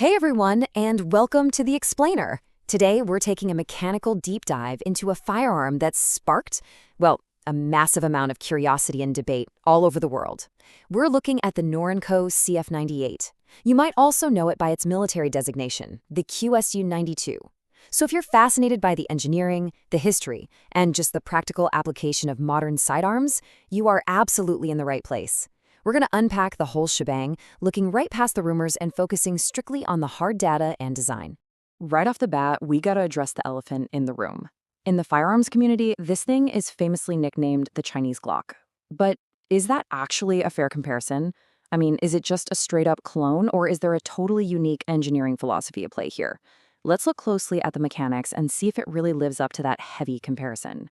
Hey everyone, and welcome to The Explainer. Today we're taking a mechanical deep dive into a firearm that's sparked, well, a massive amount of curiosity and debate all over the world. We're looking at the Norinco CF98. You might also know it by its military designation, the QSU-92. So if you're fascinated by the engineering, the history, and just the practical application of modern sidearms, you are absolutely in the right place. We're going to unpack the whole shebang, looking right past the rumors and focusing strictly on the hard data and design. Right off the bat, we gotta address the elephant in the room. In the firearms community, this thing is famously nicknamed the Chinese Glock. But is that actually a fair comparison? I mean, is it just a straight-up clone, or is there a totally unique engineering philosophy at play here? Let's look closely at the mechanics and see if it really lives up to that heavy comparison.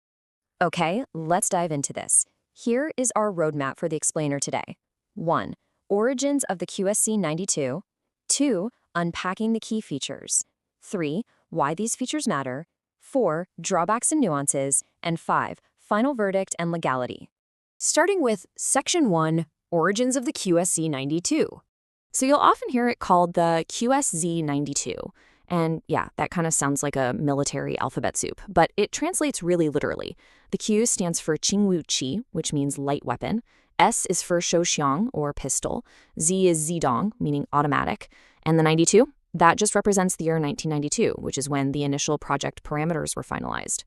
Okay, let's dive into this. Here is our roadmap for the explainer today. 1. Origins of the QSZ-92. 2. Unpacking the key features. 3. Why these features matter. 4. Drawbacks and nuances. And 5. Final verdict and legality. Starting with Section 1, Origins of the QSZ-92. So you'll often hear it called the QSZ-92. And yeah, that kind of sounds like a military alphabet soup, but it translates really literally. The Q stands for Qingwu Qi, which means light weapon. S is for shouxiang, or pistol. Z is zidong, meaning automatic. And the 92? That just represents the year 1992, which is when the initial project parameters were finalized.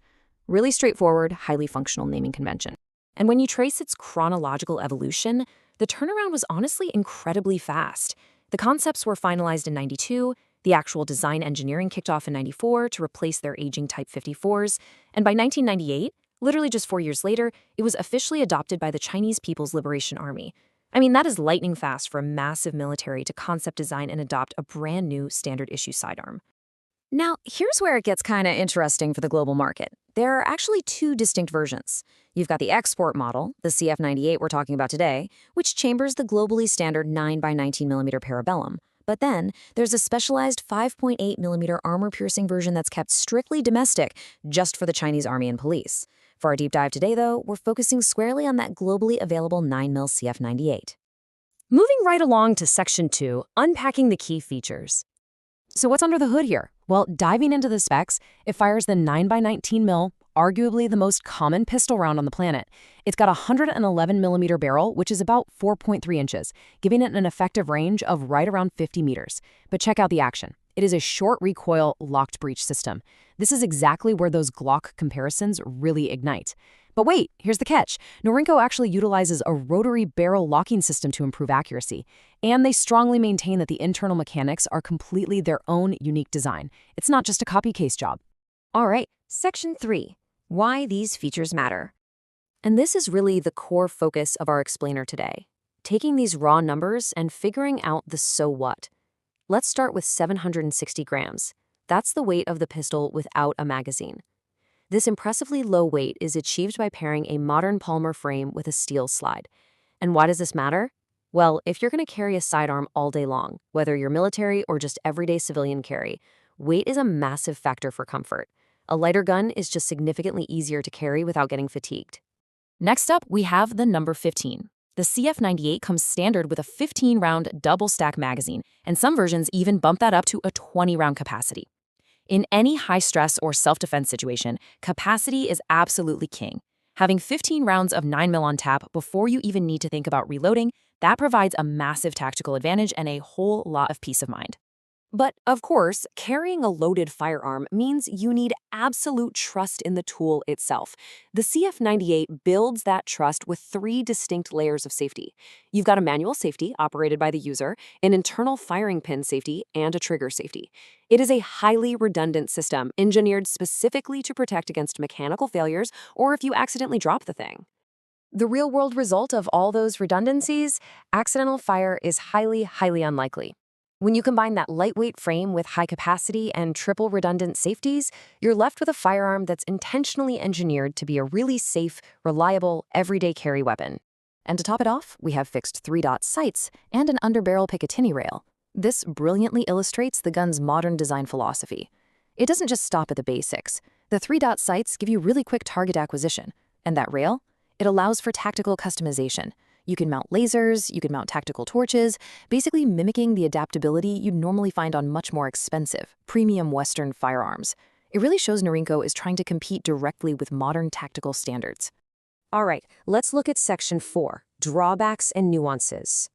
Really straightforward, highly functional naming convention. And when you trace its chronological evolution, the turnaround was honestly incredibly fast. The concepts were finalized in 92, the actual design engineering kicked off in 94 to replace their aging Type 54s, and by 1998, literally just 4 years later, it was officially adopted by the Chinese People's Liberation Army. I mean, that is lightning fast for a massive military to concept design and adopt a brand new standard issue sidearm. Now, here's where it gets kind of interesting for the global market. There are actually two distinct versions. You've got the export model, the CF98 we're talking about today, which chambers the globally standard 9x19mm Parabellum. But then, there's a specialized 5.8mm armor-piercing version that's kept strictly domestic, just for the Chinese Army and police. For our deep dive today, though, we're focusing squarely on that globally available 9mm CF98. Moving right along to Section 2, Unpacking the key features. So what's under the hood here? Well, diving into the specs, it fires the 9x19mm, arguably the most common pistol round on the planet. It's got a 111mm barrel, which is about 4.3 inches, giving it an effective range of right around 50 meters. But check out the action. It is a short recoil locked breech system. This is exactly where those Glock comparisons really ignite. But wait, here's the catch. Norinco actually utilizes a rotary barrel locking system to improve accuracy. And they strongly maintain that the internal mechanics are completely their own unique design. It's not just a copy case job. All right, Section 3, Why these features matter. And this is really the core focus of our explainer today, taking these raw numbers and figuring out the so what. Let's start with 760 grams. That's the weight of the pistol without a magazine. This impressively low weight is achieved by pairing a modern polymer frame with a steel slide. And why does this matter? Well, if you're going to carry a sidearm all day long, whether you're military or just everyday civilian carry, weight is a massive factor for comfort. A lighter gun is just significantly easier to carry without getting fatigued. Next up, we have the number 15. The CF98 comes standard with a 15-round double-stack magazine, and some versions even bump that up to a 20-round capacity. In any high-stress or self-defense situation, capacity is absolutely king. Having 15 rounds of 9mm on tap before you even need to think about reloading, that provides a massive tactical advantage and a whole lot of peace of mind. But, of course, carrying a loaded firearm means you need absolute trust in the tool itself. The CF98 builds that trust with 3 distinct layers of safety. You've got a manual safety operated by the user, an internal firing pin safety, and a trigger safety. It is a highly redundant system engineered specifically to protect against mechanical failures or if you accidentally drop the thing. The real-world result of all those redundancies? Accidental fire is highly, highly unlikely. When you combine that lightweight frame with high capacity and triple redundant safeties, you're left with a firearm that's intentionally engineered to be a really safe, reliable, everyday carry weapon. And to top it off, we have fixed 3-dot sights and an underbarrel Picatinny rail. This brilliantly illustrates the gun's modern design philosophy. It doesn't just stop at the basics. The 3-dot sights give you really quick target acquisition. And that rail? It allows for tactical customization. You can mount lasers, you can mount tactical torches, basically mimicking the adaptability you'd normally find on much more expensive, premium Western firearms. It really shows Norinco is trying to compete directly with modern tactical standards. All right, let's look at Section 4, drawbacks and nuances.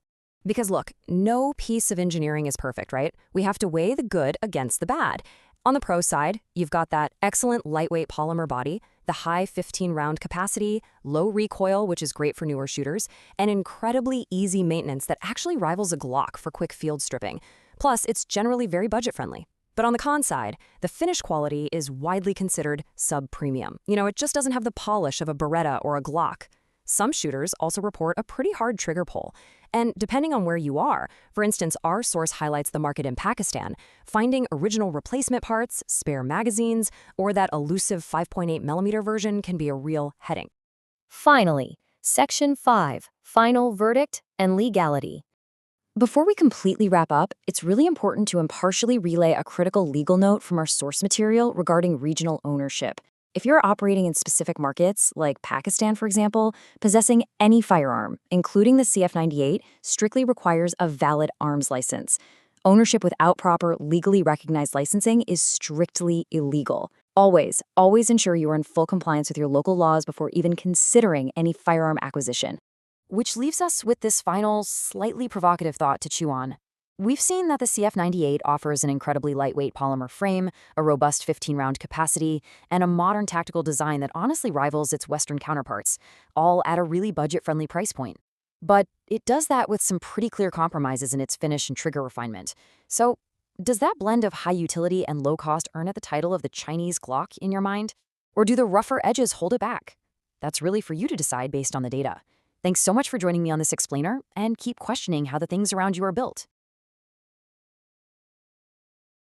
Because look, no piece of engineering is perfect, right? We have to weigh the good against the bad. On the pro side, you've got that excellent lightweight polymer body, the high 15-round capacity, low recoil, which is great for newer shooters, and incredibly easy maintenance that actually rivals a Glock for quick field stripping. Plus, it's generally very budget-friendly. But on the con side, the finish quality is widely considered sub-premium. It just doesn't have the polish of a Beretta or a Glock. Some shooters also report a pretty hard trigger pull. And depending on where you are, for instance, our source highlights the market in Pakistan, finding original replacement parts, spare magazines, or that elusive 5.8mm version can be a real headache. Finally, Section 5, Final Verdict and Legality. Before we completely wrap up, it's really important to impartially relay a critical legal note from our source material regarding regional ownership. If you're operating in specific markets, like Pakistan for example, possessing any firearm, including the CF98, strictly requires a valid arms license. Ownership without proper, legally recognized licensing is strictly illegal. Always ensure you are in full compliance with your local laws before even considering any firearm acquisition. Which leaves us with this final, slightly provocative thought to chew on. We've seen that the CF98 offers an incredibly lightweight polymer frame, a robust 15-round capacity, and a modern tactical design that honestly rivals its Western counterparts, all at a really budget-friendly price point. But it does that with some pretty clear compromises in its finish and trigger refinement. So, does that blend of high utility and low cost earn it the title of the Chinese Glock in your mind? Or do the rougher edges hold it back? That's really for you to decide based on the data. Thanks so much for joining me on this explainer, and keep questioning how the things around you are built.